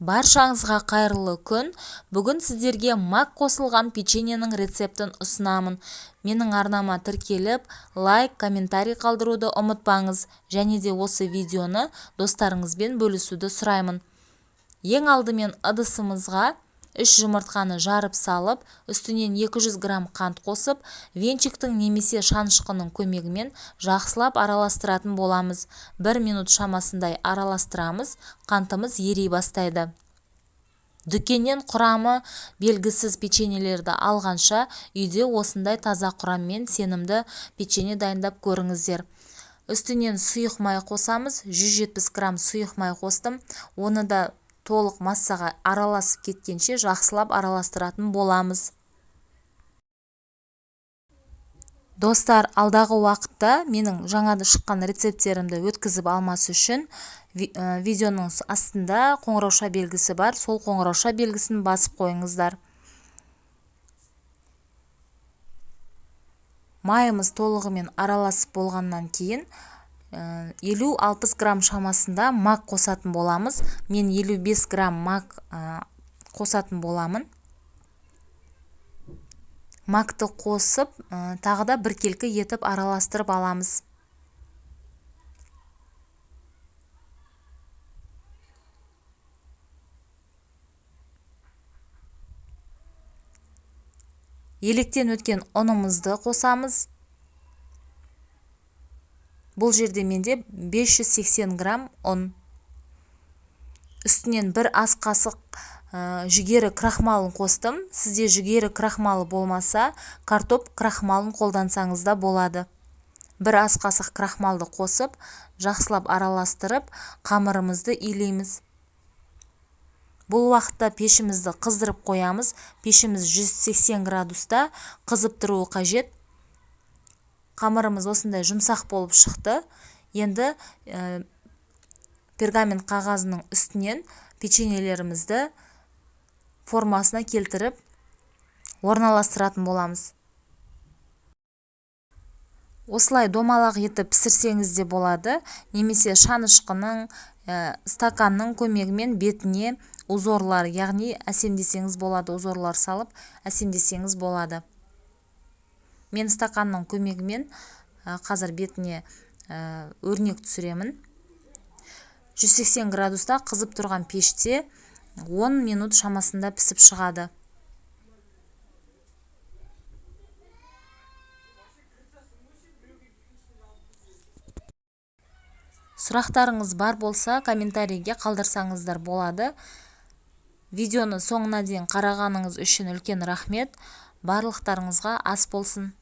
Баршаңызға қайырлы күн. Бүгін сіздерге мак қосылған печеньенің рецептін ұсынамын. Менің арнама тіркеліп, лайк, комментарий қалдыруды ұмытпаңыз. Және де осы видеоны достарыңызбен бөлісуді сұраймын. Ең алдымен ыдысымызға 3 жұмыртқаны жарып салып, үстінен 200 грамм қант қосып, венчиктің немесе шанышқының көмегімен жақсылап араластыратын боламыз. 1 минут шамасындай араластырамыз, қантымыз ерей бастайды. Дүкеннен құрамы белгісіз печеньелерді алғанша, үйде осындай таза құраммен сенімді печенье дайындап көріңіздер. Үстінен сұйық май қосамыз, 170 грамм сұйық май қостым. Оны да толық массаға араласып кеткенше жақсылап араластыратын боламыз. Достар, алдағы уақытта менің жаңада шыққан рецепттерімді өткізіп алмас үшін видеоның астында қоңырауша белгісі бар, сол қоңырауша белгісін басып қойыңыздар. Майымыз толығымен араласып болғаннан кейін 50-60 грамм шамасында мак қосатын боламыз. Мен 55 грамм мак қосатын боламын. Макты қосып, тағы да біркелкі етіп араластырып аламыз. Електен өткен ұнымызды қосамыз. Бұл жерде менде 580 грамм ұн. Үстінен 1 ас қасық жүгері крахмалын қостым. Сізде жүгері крахмалы болмаса, картоп крахмалын қолдансаңыз да болады. 1 ас қасық крахмалды қосып, жақсылап араластырып, қамырымызды илейміз. Бұл уақытта пешімізді қыздырып қоямыз. Пешіміз 180 градуста қызып тұруы қажет. Қамырымыз осындай жұмсақ болып шықты. Енді пергамент қағазының үстінен печеньелерімізді формасына келтіріп орналастыратын боламыз. Осылай домалақ етіп пісірсеңіз де болады, немесе шанышқының, стаканның көмегімен бетіне узорлар, яғни әсемдесеңіз болады, узорлар салып әсемдесеңіз болады. Мен стаканның көмегімен қазір бетіне өрнек түсіремін. 180 градуста қызып тұрған пеште 10 минут шамасында пісіп шығады. Сұрақтарыңыз бар болса, комментарийге қалдырсаңыздар болады. Видеоны соңына дейін қарағаныңыз үшін үлкен рахмет. Барлықтарыңызға ас болсын.